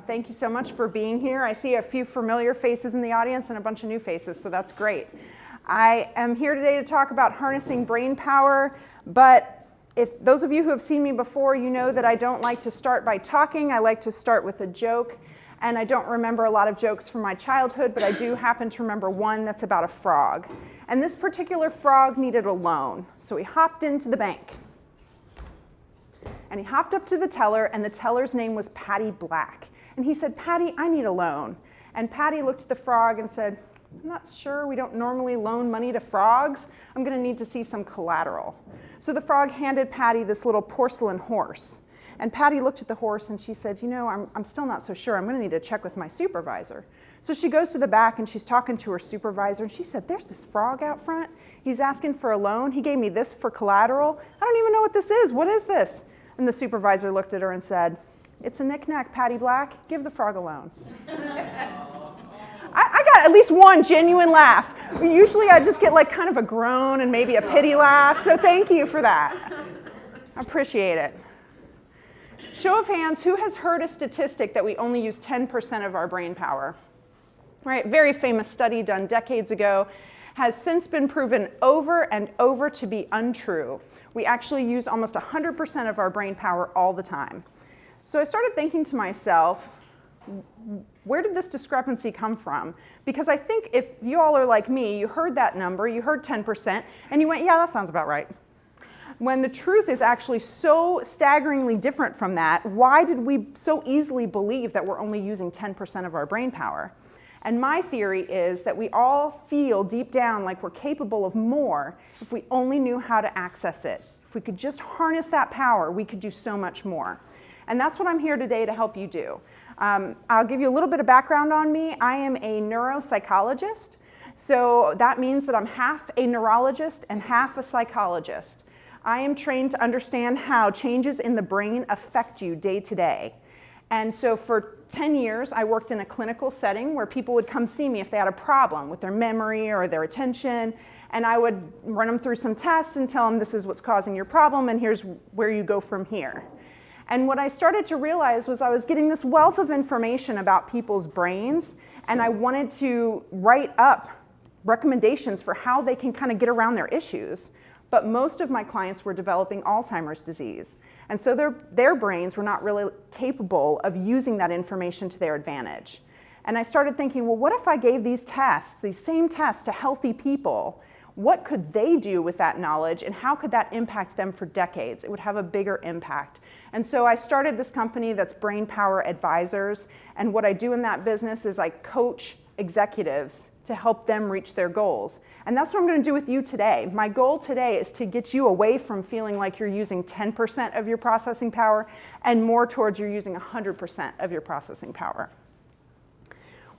Thank you so much for being here. I see a few familiar faces in the audience and a bunch of new faces, so that's great. I am here today to talk about harnessing brain power, but if those of you who have seen me before, you know that I don't like to start by talking. I like to start with a joke, and I don't remember a lot of jokes from my childhood, but I do happen to remember one that's about a frog. And this particular frog needed a loan, so he hopped into the bank. And he hopped up to the teller, and the teller's name was Patty Black. And he said, "Patty, I need a loan." And Patty looked at the frog and said, "I'm not sure, we don't normally loan money to frogs. I'm gonna need to see some collateral." So the frog handed Patty this little porcelain horse. And Patty looked at the horse and she said, I'm still not so sure. I'm gonna need to check with my supervisor. So she goes to the back and she's talking to her supervisor and she said, "There's this frog out front. He's asking for a loan. He gave me this for collateral. I don't even know what this is. What is this?" And the supervisor looked at her and said, "It's a knick-knack, Patty Black. Give the frog a loan." I got at least one genuine laugh. Usually I just get like kind of a groan and maybe a pity laugh, so thank you for that. I appreciate it. Show of hands, who has heard a statistic that we only use 10% of our brain power? Right, very famous study done decades ago has since been proven over and over to be untrue. We actually use almost 100% of our brain power all the time. So I started thinking to myself, where did this discrepancy come from? Because I think if you all are like me, you heard that number, you heard 10%, and you went, yeah, that sounds about right. When the truth is actually so staggeringly different from that, why did we so easily believe that we're only using 10% of our brain power? And my theory is that we all feel deep down like we're capable of more if we only knew how to access it. If we could just harness that power, we could do so much more. And that's what I'm here today to help you do. I'll give you a little bit of background on me. I am a neuropsychologist, so that means that I'm half a neurologist and half a psychologist. I am trained to understand how changes in the brain affect you day to day. And so for 10 years, I worked in a clinical setting where people would come see me if they had a problem with their memory or their attention, and I would run them through some tests and tell them this is what's causing your problem and here's where you go from here. And what I started to realize was I was getting this wealth of information about people's brains, and I wanted to write up recommendations for how they can kind of get around their issues. But most of my clients were developing Alzheimer's disease. And so their brains were not really capable of using that information to their advantage. And I started thinking, well, what if I gave these tests, these same tests to healthy people? What could they do with that knowledge, and how could that impact them for decades? It would have a bigger impact. And so I started this company that's Brain Power Advisors, and what I do in that business is I coach executives to help them reach their goals. And that's what I'm going to do with you today. My goal today is to get you away from feeling like you're using 10% of your processing power and more towards you're using 100% of your processing power.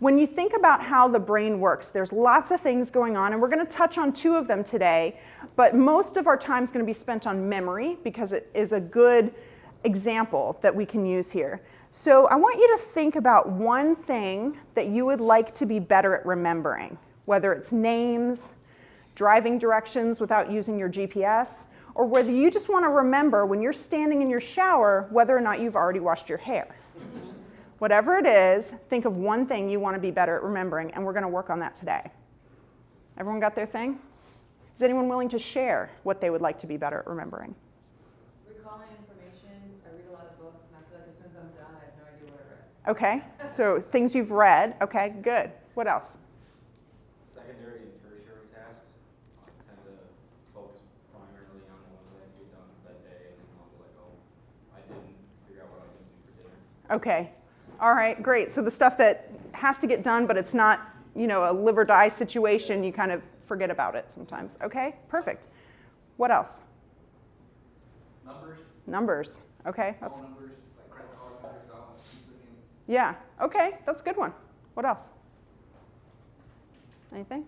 When you think about how the brain works, there's lots of things going on, and we're going to touch on 2 of them today, but most of our time is going to be spent on memory because it is a good example that we can use here. So I want you to think about one thing that you would like to be better at remembering, whether it's names, driving directions without using your GPS, or whether you just want to remember when you're standing in your shower whether or not you've already washed your hair. Whatever it is, think of one thing you want to be better at remembering, and we're going to work on that today. Everyone got their thing? Is anyone willing to share what they would like to be better at remembering? Recalling information. I read a lot of books, and I feel like as soon as I'm done, I have no idea what I read. Okay, so things you've read. Okay, good. What else? Secondary and tertiary tasks. I tend to focus primarily on the ones that I have to get done for that day, and then I'll be like, oh, I didn't figure out what I need to do for dinner. Okay. All right, great. So the stuff that has to get done, but it's not, a live or die situation, you kind of forget about it sometimes. Okay, perfect. What else? Numbers. Numbers. Okay. Phone numbers, like credit card numbers, all that. Yeah. Okay, that's a good one. What else? Anything?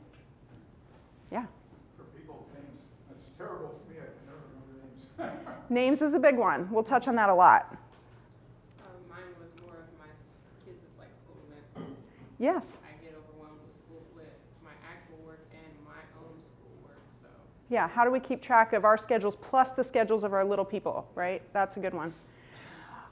Yeah. For people's names, that's terrible for me. I can never remember names. Names is a big one. We'll touch on that a lot. Mine was more of my kids' like school events. Yes. I get overwhelmed with my actual work and my own school work. So Yeah, how do we keep track of our schedules plus the schedules of our little people, right? That's a good one.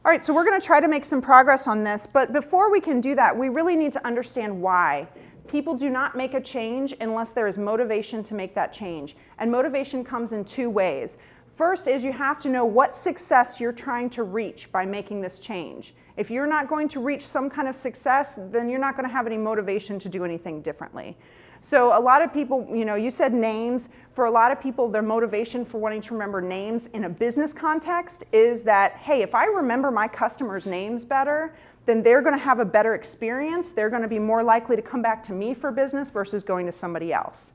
All right, so we're going to try to make some progress on this, but before we can do that, we really need to understand why. People do not make a change unless there is motivation to make that change. And motivation comes in two ways. First is you have to know what success you're trying to reach by making this change. If you're not going to reach some kind of success, then you're not going to have any motivation to do anything differently. So a lot of people, you said names. For a lot of people, their motivation for wanting to remember names in a business context is that, hey, if I remember my customers' names better, then they're going to have a better experience. They're going to be more likely to come back to me for business versus going to somebody else.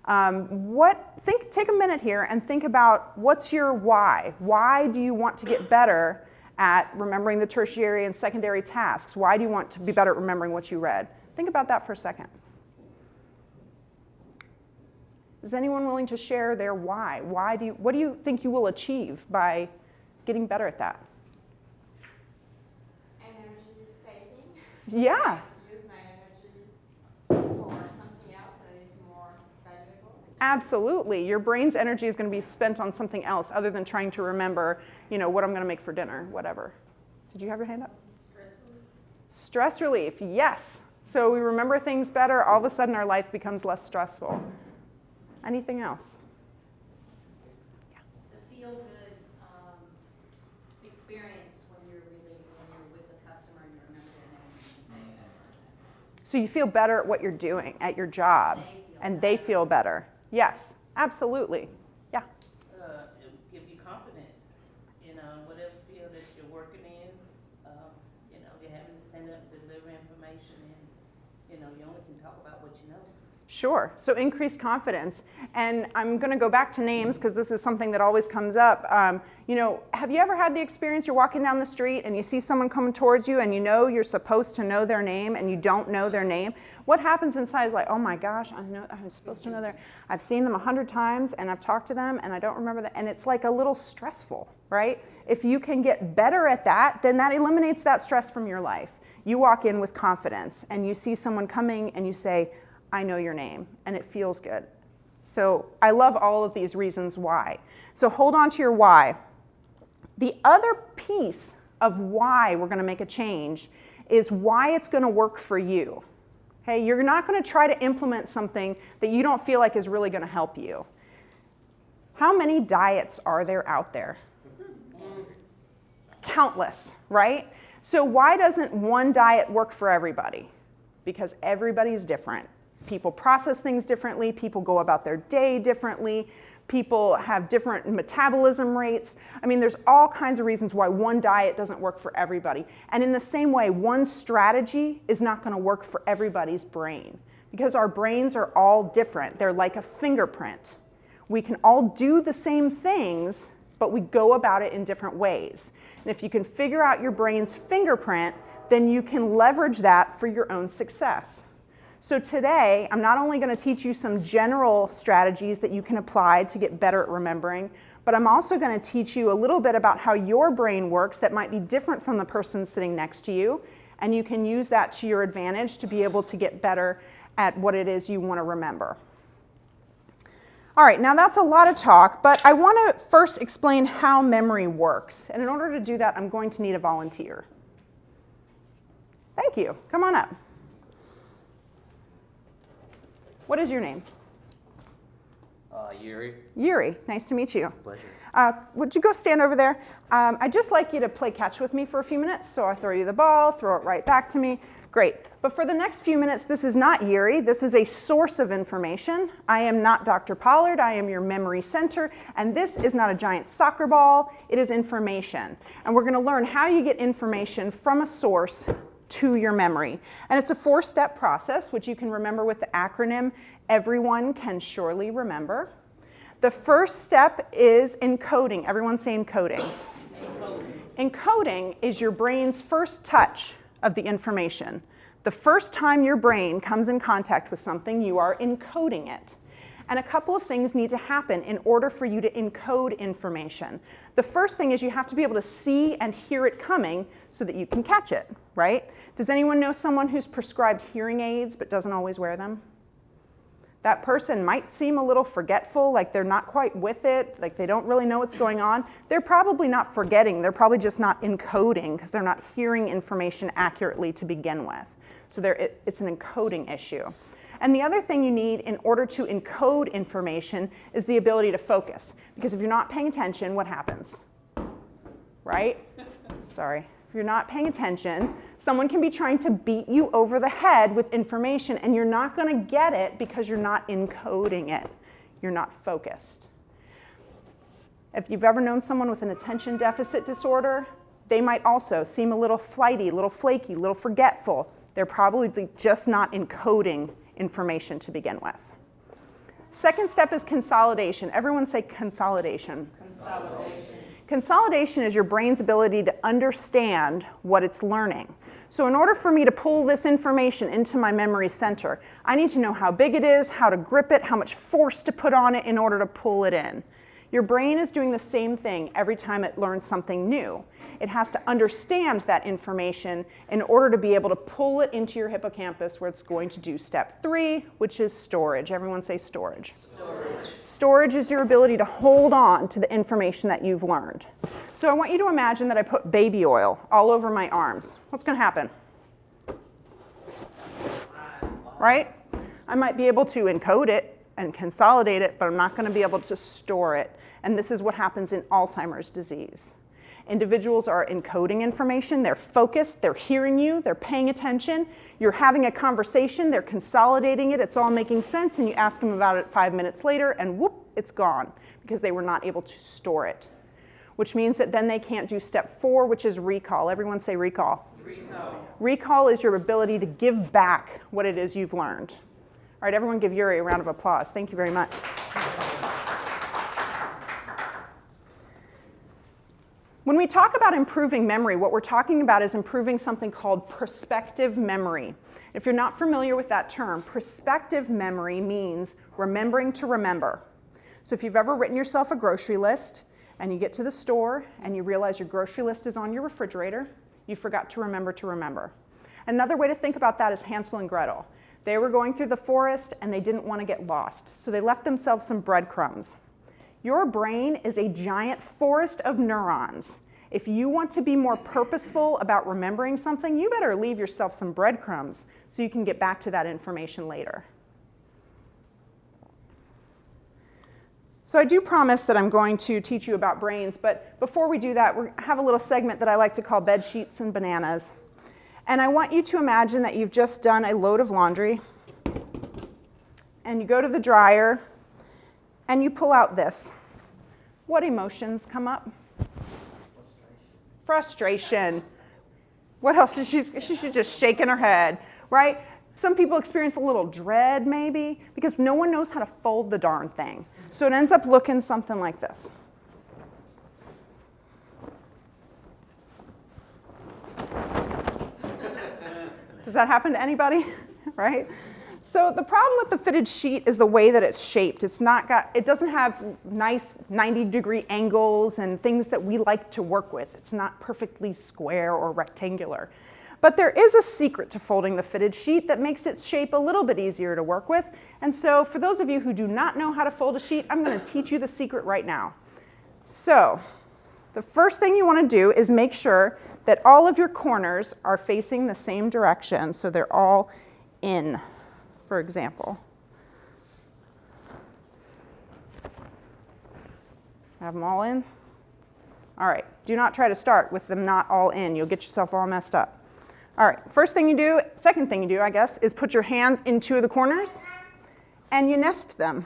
Take a minute here and think about what's your why. Why do you want to get better at remembering the tertiary and secondary tasks? Why do you want to be better at remembering what you read? Think about that for a second. Is anyone willing to share their why? What do you think you will achieve by getting better at that? Energy saving. Yeah. Use my energy for something else that is more valuable. Absolutely. Your brain's energy is going to be spent on something else other than trying to remember, what I'm going to make for dinner, whatever. Did you have your hand up? Stress relief, yes. So we remember things better. All of a sudden, our life becomes less stressful. Anything else? The feel-good experience when you're with a customer and you remember their name and you say it. So you feel better at what you're doing at your job, and they feel better. Yes, absolutely. Yeah. It will give you confidence in whatever field that you're working in. You're having to stand up and deliver information, and you only can talk about what you know. Sure. So increased confidence. And I'm going to go back to names because this is something that always comes up. Have you ever had the experience you're walking down the street and you see someone coming towards you and you're supposed to know their name and you don't know their name? What happens inside is like, oh my gosh, I'm supposed to know their. I've seen them 100 times and I've talked to them and I don't remember that. And it's like a little stressful, right? If you can get better at that, then that eliminates that stress from your life. You walk in with confidence and you see someone coming and you say, I know your name, and it feels good. So I love all of these reasons why. So hold on to your why. The other piece of why we're going to make a change is why it's going to work for you. Okay, you're not going to try to implement something that you don't feel like is really going to help you. How many diets are there out there? Countless, right? So why doesn't one diet work for everybody? Because everybody's different. People process things differently. People go about their day differently. People have different metabolism rates. I mean, there's all kinds of reasons why one diet doesn't work for everybody. And in the same way, one strategy is not going to work for everybody's brain because our brains are all different. They're like a fingerprint. We can all do the same things, but we go about it in different ways. And if you can figure out your brain's fingerprint, then you can leverage that for your own success. So today, I'm not only going to teach you some general strategies that you can apply to get better at remembering, but I'm also going to teach you a little bit about how your brain works that might be different from the person sitting next to you, and you can use that to your advantage to be able to get better at what it is you want to remember. All right, now that's a lot of talk, but I want to first explain how memory works. And in order to do that, I'm going to need a volunteer. Thank you. Come on up. What is your name? Yuri. Yuri. Nice to meet you. Pleasure. Would you go stand over there? I'd just like you to play catch with me for a few minutes. So I throw you the ball, throw it right back to me. Great. But for the next few minutes, this is not Yuri. This is a source of information. I am not Dr. Pollard. I am your memory center. And this is not a giant soccer ball. It is information. And we're going to learn how you get information from a source to your memory. And it's a 4-step process, which you can remember with the acronym Everyone Can Surely Remember. The first step is encoding. Everyone say encoding. Encoding is your brain's first touch of the information. The first time your brain comes in contact with something, you are encoding it. And a couple of things need to happen in order for you to encode information. The first thing is you have to be able to see and hear it coming so that you can catch it, right? Does anyone know someone who's prescribed hearing aids but doesn't always wear them? That person might seem a little forgetful, like they're not quite with it, like they don't really know what's going on. They're probably not forgetting, they're probably just not encoding because they're not hearing information accurately to begin with. So it's an encoding issue. And the other thing you need in order to encode information is the ability to focus. Because if you're not paying attention, what happens? Right? Sorry. If you're not paying attention, someone can be trying to beat you over the head with information, and you're not going to get it because you're not encoding it. You're not focused. If you've ever known someone with an attention deficit disorder, they might also seem a little flighty, a little flaky, a little forgetful. They're probably just not encoding information to begin with. Second step is consolidation. Everyone say consolidation. Consolidation. Consolidation is your brain's ability to understand what it's learning. So in order for me to pull this information into my memory center, I need to know how big it is, how to grip it, how much force to put on it in order to pull it in. Your brain is doing the same thing every time it learns something new. It has to understand that information in order to be able to pull it into your hippocampus where it's going to do step 3, which is storage. Everyone say storage. Storage. Storage is your ability to hold on to the information that you've learned. So I want you to imagine that I put baby oil all over my arms. What's going to happen? Right? I might be able to encode it and consolidate it, but I'm not going to be able to store it. And this is what happens in Alzheimer's disease. Individuals are encoding information, they're focused, they're hearing you, they're paying attention, you're having a conversation, they're consolidating it, it's all making sense, and you ask them about it 5 minutes later, and whoop, it's gone, because they were not able to store it. Which means that then they can't do step 4, which is recall. Everyone say recall. Recall. Recall is your ability to give back what it is you've learned. All right, everyone give Yuri a round of applause. Thank you very much. When we talk about improving memory, what we're talking about is improving something called prospective memory. If you're not familiar with that term, prospective memory means remembering to remember. So if you've ever written yourself a grocery list and you get to the store and you realize your grocery list is on your refrigerator, you forgot to remember. Another way to think about that is Hansel and Gretel. They were going through the forest and they didn't want to get lost, so they left themselves some breadcrumbs. Your brain is a giant forest of neurons. If you want to be more purposeful about remembering something, you better leave yourself some breadcrumbs so you can get back to that information later. So I do promise that I'm going to teach you about brains, but before we do that, we have a little segment that I like to call Bed Sheets and Bananas. And I want you to imagine that you've just done a load of laundry, and you go to the dryer, and you pull out this. What emotions come up? Frustration. What else? She's just shaking her head, right? Some people experience a little dread, maybe, because no one knows how to fold the darn thing. So it ends up looking something like this. Does that happen to anybody? Right? So the problem with the fitted sheet is the way that it's shaped. It doesn't have nice 90-degree angles and things that we like to work with. It's not perfectly square or rectangular. But there is a secret to folding the fitted sheet that makes its shape a little bit easier to work with. And so for those of you who do not know how to fold a sheet, I'm going to teach you the secret right now. So the first thing you want to do is make sure that all of your corners are facing the same direction, so they're all in, for example. Have them all in? All right, do not try to start with them not all in. You'll get yourself all messed up. All right, second thing you do, I guess, is put your hands in 2 of the corners and you nest them.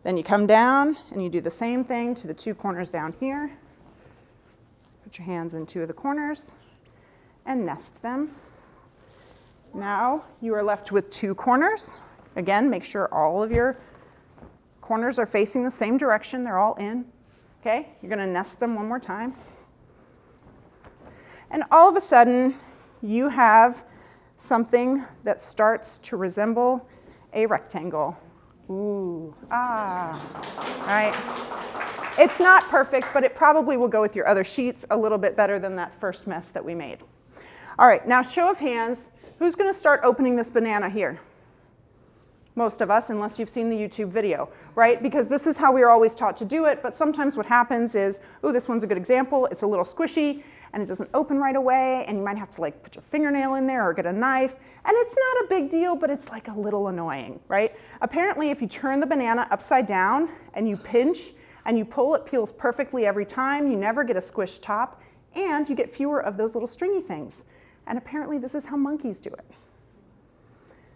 Then you come down and you do the same thing to the 2 corners down here. Put your hands in 2 of the corners and nest them. Now you are left with 2 corners. Again, make sure all of your corners are facing the same direction. They're all in. Okay, you're going to nest them one more time. And all of a sudden, you have something that starts to resemble a rectangle. Ooh, right? It's not perfect, but it probably will go with your other sheets a little bit better than that first mess that we made. All right, now show of hands, who's going to start opening this banana here? most of us, unless you've seen the YouTube video, right? Because this is how we are always taught to do it, but sometimes what happens is, oh, this one's a good example, it's a little squishy, and it doesn't open right away, and you might have to like put your fingernail in there or get a knife, and it's not a big deal, but it's like a little annoying, right? Apparently, if you turn the banana upside down and you pinch and you pull, it peels perfectly every time, you never get a squished top, and you get fewer of those little stringy things. And apparently this is how monkeys do it.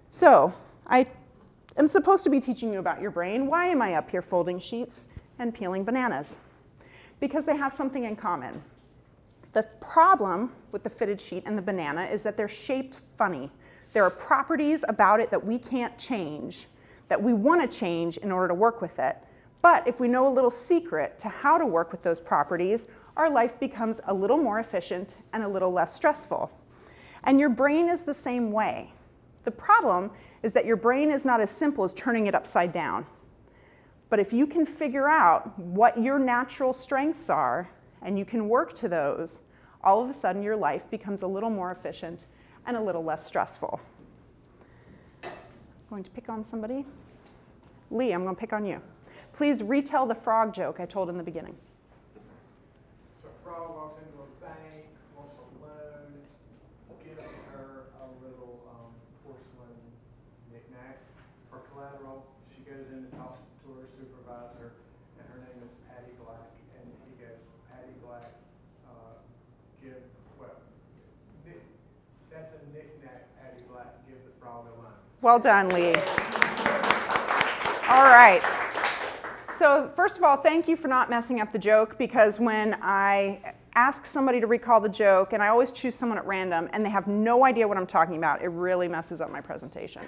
So, I'm supposed to be teaching you about your brain. Why am I up here folding sheets and peeling bananas? Because they have something in common. The problem with the fitted sheet and the banana is that they're shaped funny. There are properties about it that we can't change, that we want to change in order to work with it. But if we know a little secret to how to work with those properties, our life becomes a little more efficient and a little less stressful. And your brain is the same way. The problem is that your brain is not as simple as turning it upside down. But if you can figure out what your natural strengths are, and you can work to those, all of a sudden your life becomes a little more efficient and a little less stressful. Going to pick on somebody? Lee, I'm going to pick on you. Please retell the frog joke I told in the beginning. So a frog walks into a bank, wants a loan, gives her a little porcelain knick-knack for collateral. She goes in and talks to her supervisor, and her name is Patty Black, and he goes, Patty Black, that's a knick-knack, Patty Black, give the frog a loan. Well done, Lee. All right. So first of all, thank you for not messing up the joke, because when I ask somebody to recall the joke, and I always choose someone at random, and they have no idea what I'm talking about, it really messes up my presentation.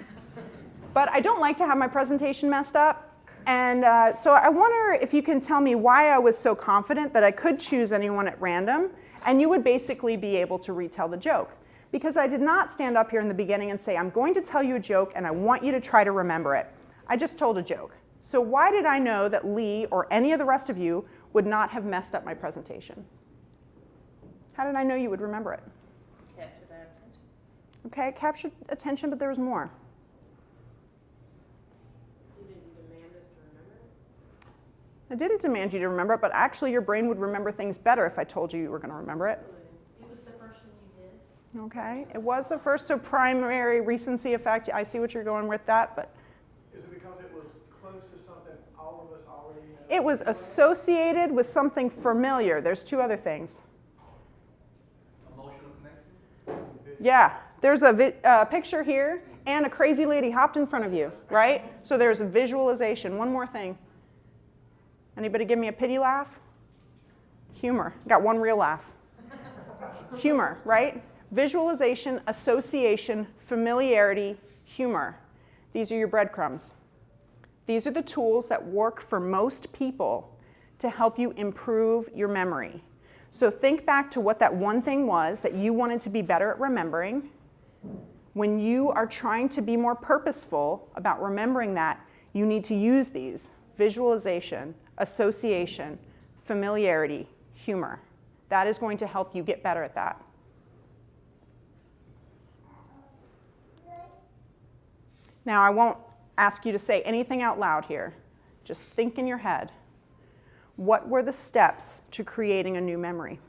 But I don't like to have my presentation messed up, and so I wonder if you can tell me why I was so confident that I could choose anyone at random, and you would basically be able to retell the joke. Because I did not stand up here in the beginning and say, I'm going to tell you a joke, and I want you to try to remember it. I just told a joke. So why did I know that Lee or any of the rest of you would not have messed up my presentation? How did I know you would remember it? Capture their attention. Okay, it captured attention, but there was more. You didn't demand us to remember it? I didn't demand you to remember it, but actually your brain would remember things better if I told you you were going to remember it. It was the first thing you did. Okay, it was the first, so primary recency effect. I see what you're going with that, but Is it because it was close to something all of us already know? it was associated with something familiar. There's two other things. Emotional connection? Yeah, there's a picture here, and a crazy lady hopped in front of you, right? So there's a visualization. One more thing. Anybody give me a pity laugh? Humor. Got one real laugh. Humor, right? Visualization, association, familiarity, humor. These are your breadcrumbs. These are the tools that work for most people to help you improve your memory. So think back to what that one thing was that you wanted to be better at remembering. When you are trying to be more purposeful about remembering that, you need to use these: visualization, association, familiarity, humor. That is going to help you get better at that. Now, I won't ask you to say anything out loud here. Just think in your head. What were the steps to creating a new memory?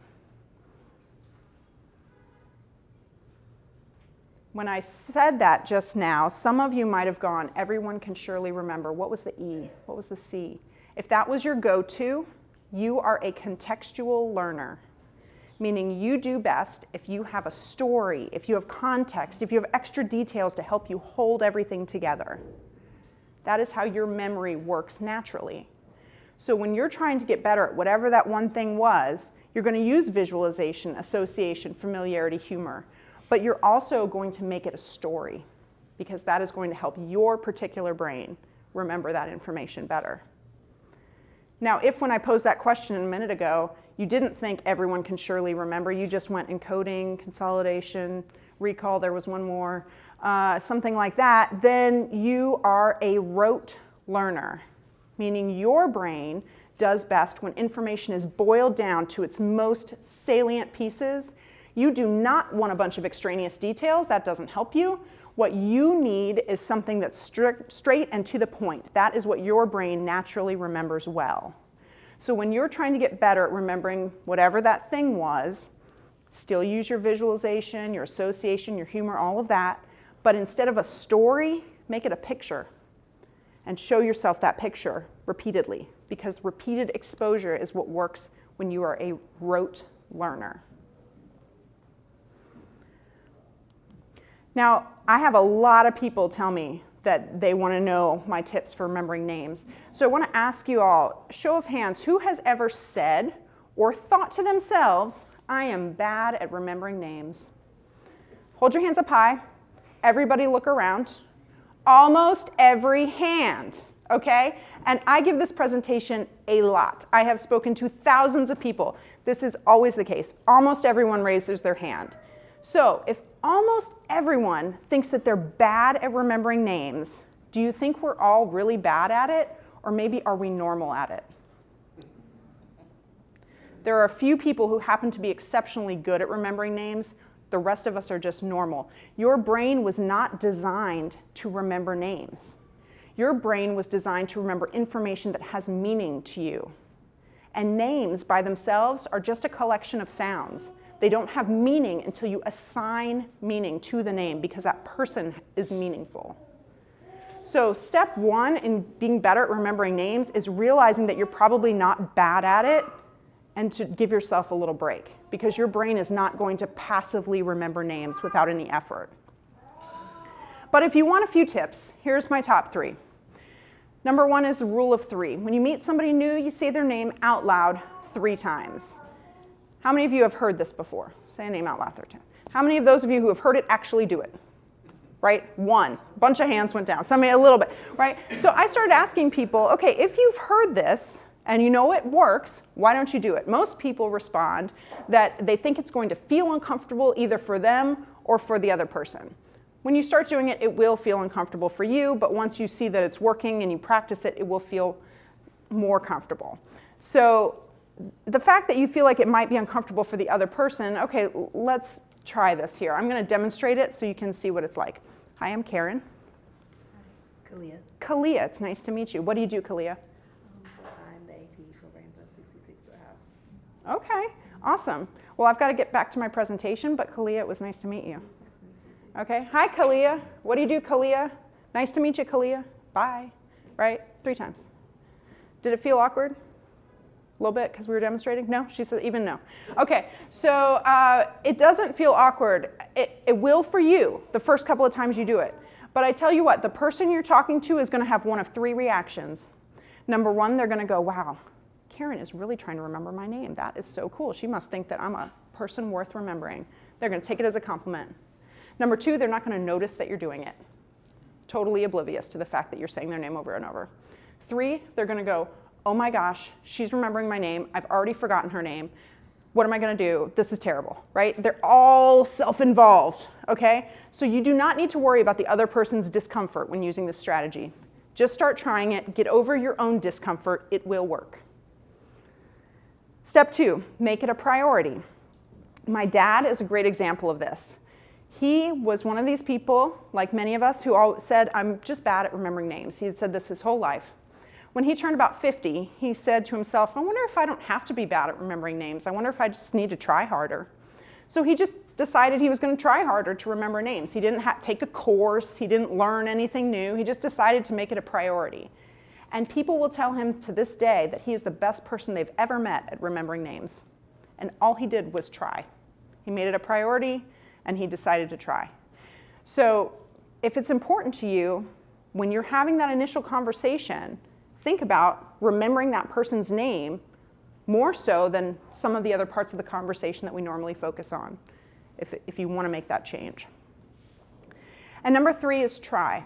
When I said that just now, some of you might have gone, everyone can surely remember. What was the E? What was the C? If that was your go-to, you are a contextual learner, meaning you do best if you have a story, if you have context, if you have extra details to help you hold everything together. That is how your memory works naturally. So when you're trying to get better at whatever that one thing was, you're going to use visualization, association, familiarity, humor. But you're also going to make it a story, because that is going to help your particular brain remember that information better. Now, if when I posed that question a minute ago, you didn't think everyone can surely remember, you just went encoding, consolidation, recall, there was one more, something like that, then you are a rote learner, meaning your brain does best when information is boiled down to its most salient pieces. You do not want a bunch of extraneous details. That doesn't help you. What you need is something that's straight and to the point. That is what your brain naturally remembers well. So when you're trying to get better at remembering whatever that thing was, still use your visualization, your association, your humor, all of that, but instead of a story, make it a picture and show yourself that picture repeatedly, because repeated exposure is what works when you are a rote learner. Now, I have a lot of people tell me that they want to know my tips for remembering names. So I want to ask you all, show of hands, who has ever said or thought to themselves, I am bad at remembering names? Hold your hands up high. Everybody look around. Almost every hand, okay? And I give this presentation a lot. I have spoken to thousands of people. This is always the case. Almost everyone raises their hand. So if almost everyone thinks that they're bad at remembering names, do you think we're all really bad at it? Or maybe are we normal at it? There are a few people who happen to be exceptionally good at remembering names. The rest of us are just normal. Your brain was not designed to remember names. Your brain was designed to remember information that has meaning to you. And names by themselves are just a collection of sounds. They don't have meaning until you assign meaning to the name, because that person is meaningful. So step one in being better at remembering names is realizing that you're probably not bad at it, and to give yourself a little break, because your brain is not going to passively remember names without any effort. But if you want a few tips, here's my top 3. Number 1 is the rule of 3. When you meet somebody new, you say their name out loud 3 times. How many of you have heard this before? Say a name out loud 3 times. How many of those of you who have heard it actually do it? Right? 1. A bunch of hands went down. Somebody a little bit, right? So I started asking people, okay, if you've heard this, and you know it works, why don't you do it? Most people respond that they think it's going to feel uncomfortable either for them or for the other person. When you start doing it, it will feel uncomfortable for you, but once you see that it's working and you practice it, it will feel more comfortable. So the fact that you feel like it might be uncomfortable for the other person, okay, let's try this here. I'm going to demonstrate it so you can see what it's like. Hi, I'm Karen. Kalia. Kalia, it's nice to meet you. What do you do, Kalia? I'm the AP for Rainbow 66 Storehouse. Okay, awesome. Well, I've got to get back to my presentation, but Kalia, it was nice to meet you. Okay, hi, Kalia. What do you do, Kalia? Nice to meet you, Kalia. Bye. Right? 3 times. Did it feel awkward? A little bit because we were demonstrating? No? She said even no. Okay, so it doesn't feel awkward. It will for you the first couple of times you do it. But I tell you what, the person you're talking to is going to have one of 3 reactions. Number 1, they're going to go, wow, Karen is really trying to remember my name. That is so cool. She must think that I'm a person worth remembering. They're going to take it as a compliment. Number 2, they're not going to notice that you're doing it. Totally oblivious to the fact that you're saying their name over and over. 3, they're going to go, oh my gosh, she's remembering my name. I've already forgotten her name. What am I going to do? This is terrible, right? They're all self-involved, okay? So you do not need to worry about the other person's discomfort when using this strategy. Just start trying it. Get over your own discomfort. It will work. Step 2, make it a priority. My dad is a great example of this. He was one of these people, like many of us, who all said, I'm just bad at remembering names. He had said this his whole life. When he turned about 50, he said to himself, I wonder if I don't have to be bad at remembering names. I wonder if I just need to try harder. So he just decided he was going to try harder to remember names. He didn't take a course. He didn't learn anything new. He just decided to make it a priority. And people will tell him to this day that he is the best person they've ever met at remembering names. And all he did was try. He made it a priority, and he decided to try. So if it's important to you, when you're having that initial conversation, think about remembering that person's name more so than some of the other parts of the conversation that we normally focus on, if you want to make that change. And number 3 is try.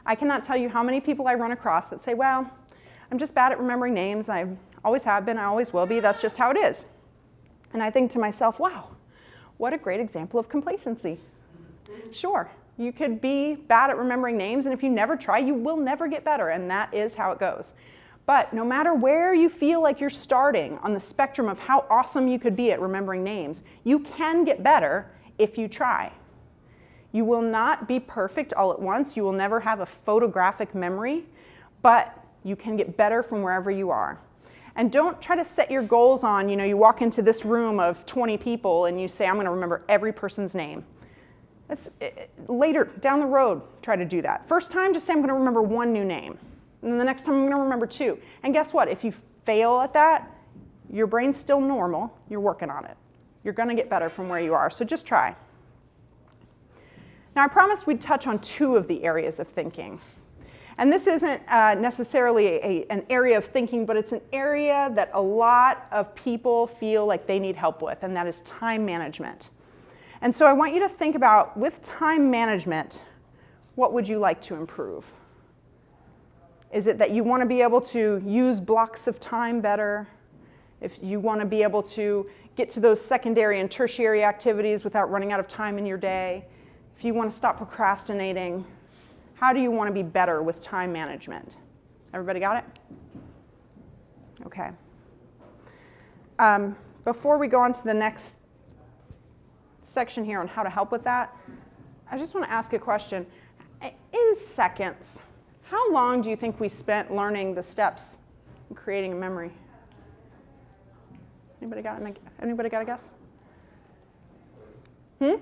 I cannot tell you how many people I run across that say, well, I'm just bad at remembering names. I always have been, I always will be. That's just how it is. And I think to myself, wow, what a great example of complacency. Sure, you could be bad at remembering names, and if you never try, you will never get better, and that is how it goes. But no matter where you feel like you're starting on the spectrum of how awesome you could be at remembering names, you can get better if you try. You will not be perfect all at once. You will never have a photographic memory, but you can get better from wherever you are. And don't try to set your goals on, you walk into this room of 20 people and you say, I'm going to remember every person's name. Later, down the road, try to do that. First time, just say I'm going to remember one new name. And then the next time I'm going to remember two. And guess what? If you fail at that, your brain's still normal. You're working on it. You're going to get better from where you are. So just try. Now, I promised we'd touch on two of the areas of thinking. And this isn't necessarily an area of thinking, but it's an area that a lot of people feel like they need help with, and that is time management. And so I want you to think about, with time management, what would you like to improve? Is it that you want to be able to use blocks of time better? If you want to be able to get to those secondary and tertiary activities without running out of time in your day? If you want to stop procrastinating? How do you want to be better with time management? Everybody got it? Okay. Before we go on to the next section here on how to help with that, I just want to ask a question. In seconds, how long do you think we spent learning the steps and creating a memory? Anybody got a guess? What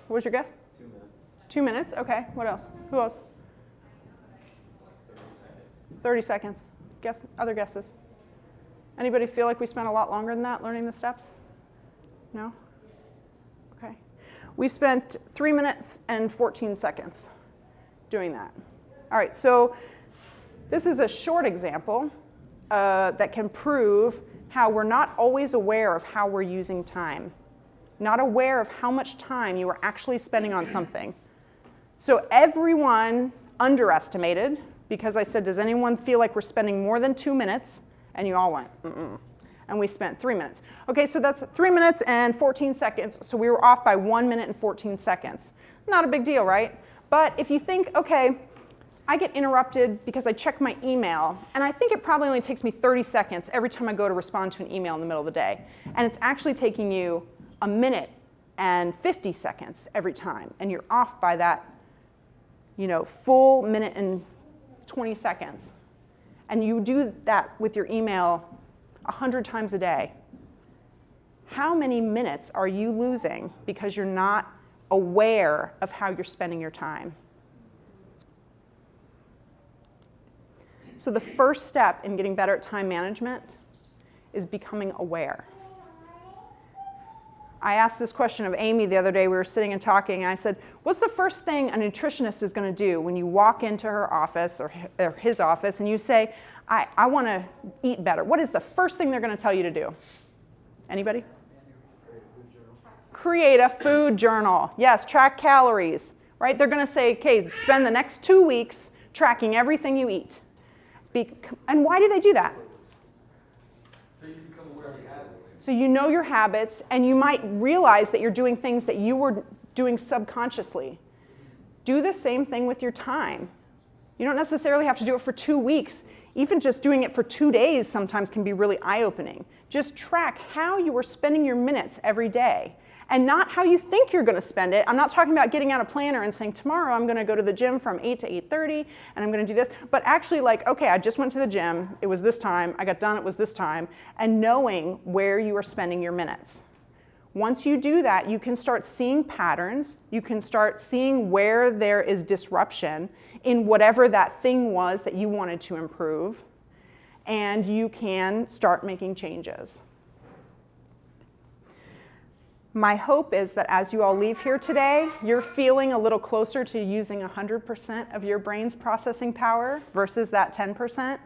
was your guess? 2 minutes. 2 minutes? Okay. What else? Who else? 30 seconds. Other guesses? Anybody feel like we spent a lot longer than that learning the steps? No? Okay. We spent 3 minutes and 14 seconds doing that. All right, so this is a short example that can prove how we're not always aware of how we're using time. Not aware of how much time you are actually spending on something. So everyone underestimated, because I said, does anyone feel like we're spending more than 2 minutes? And you all went, mm-mm. And we spent 3 minutes. Okay, so that's 3 minutes and 14 seconds. So we were off by 1 minute and 14 seconds. Not a big deal, right? But if you think, okay, I get interrupted because I check my email, and I think it probably only takes me 30 seconds every time I go to respond to an email in the middle of the day. And it's actually taking you 1 minute and 50 seconds every time, and you're off by that, full minute and 20 seconds. And you do that with your email 100 times a day. How many minutes are you losing because you're not aware of how you're spending your time? So the first step in getting better at time management is becoming aware. I asked this question of Amy the other day. We were sitting and talking, and I said, what's the first thing a nutritionist is going to do when you walk into her office or his office and you say, I want to eat better? What is the first thing they're going to tell you to do? Anybody? Create a food journal. Yes, track calories, right? They're going to say, okay, spend the next 2 weeks tracking everything you eat. And why do they do that? So you become aware of your habits. So you know your habits, and you might realize that you're doing things that you were doing subconsciously. Do the same thing with your time. You don't necessarily have to do it for 2 weeks. Even just doing it for 2 days sometimes can be really eye-opening. Just track how you are spending your minutes every day, and not how you think you're going to spend it. I'm not talking about getting out a planner and saying, tomorrow I'm going to go to the gym from 8 to 8:30, and I'm going to do this. But actually, okay, I just went to the gym. It was this time. I got done. It was this time. And knowing where you are spending your minutes. Once you do that, you can start seeing patterns. You can start seeing where there is disruption in whatever that thing was that you wanted to improve. And you can start making changes. My hope is that as you all leave here today, you're feeling a little closer to using 100% of your brain's processing power versus that 10%,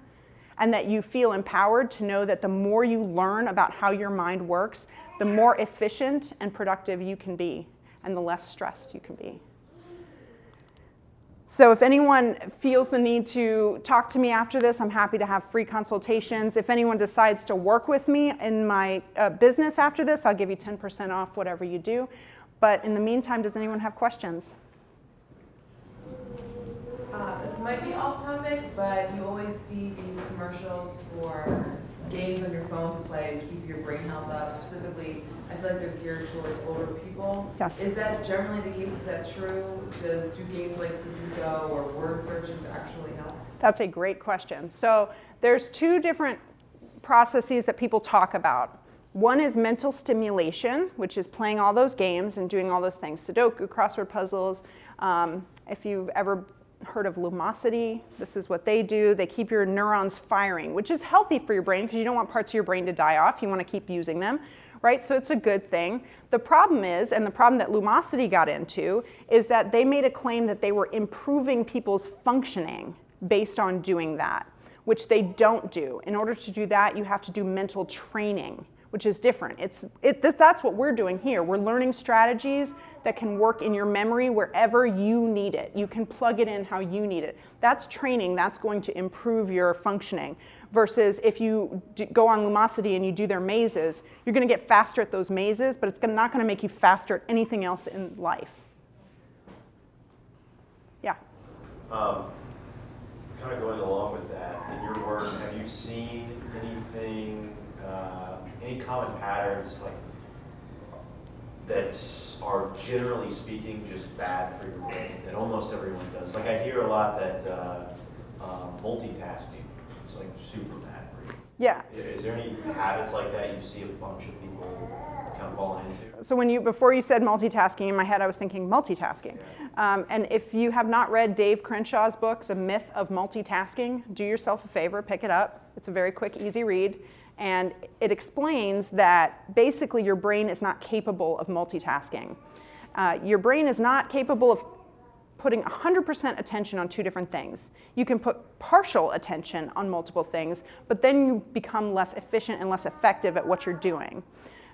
and that you feel empowered to know that the more you learn about how your mind works, the more efficient and productive you can be, and the less stressed you can be. So if anyone feels the need to talk to me after this, I'm happy to have free consultations. If anyone decides to work with me in my business after this, I'll give you 10% off whatever you do. But in the meantime, does anyone have questions? This might be off topic, but you always see these commercials for games on your phone to play to keep your brain health up. Specifically, I feel like they're geared towards older people. Yes. Is that generally the case? Is that true? Do games like Sudoku or word searches actually help? That's a great question. So there's two different processes that people talk about. One is mental stimulation, which is playing all those games and doing all those things. Sudoku, crossword puzzles. If you've ever heard of Lumosity, this is what they do. They keep your neurons firing, which is healthy for your brain because you don't want parts of your brain to die off. You want to keep using them, right? So it's a good thing. The problem is, and the problem that Lumosity got into, is that they made a claim that they were improving people's functioning based on doing that, which they don't do. In order to do that, you have to do mental training, which is different. That's what we're doing here. We're learning strategies that can work in your memory wherever you need it. You can plug it in how you need it. That's training. That's going to improve your functioning. Versus if you go on Lumosity and you do their mazes, you're going to get faster at those mazes, but it's not going to make you faster at anything else in life. Yeah. Kind of going along with that, in your work, have you seen anything, any common patterns like that are generally speaking just bad for your brain that almost everyone does? Like I hear a lot that multitasking is like super bad for you. Yeah. Is there any habits like that you see a bunch of people kind of falling into? So before you said multitasking, in my head I was thinking multitasking. And if you have not read Dave Crenshaw's book, The Myth of Multitasking, do yourself a favor, pick it up. It's a very quick, easy read. And it explains that basically your brain is not capable of multitasking. Your brain is not capable of putting 100% attention on two different things. You can put partial attention on multiple things, but then you become less efficient and less effective at what you're doing.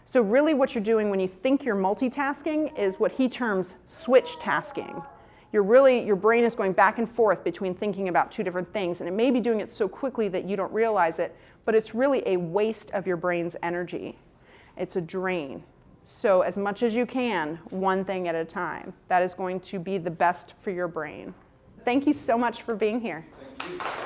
So really what you're doing when you think you're multitasking is what he terms switch tasking. Your brain is going back and forth between thinking about two different things, and it may be doing it so quickly that you don't realize it, but it's really a waste of your brain's energy. It's a drain. So as much as you can, one thing at a time. That is going to be the best for your brain. Thank you so much for being here. Thank you.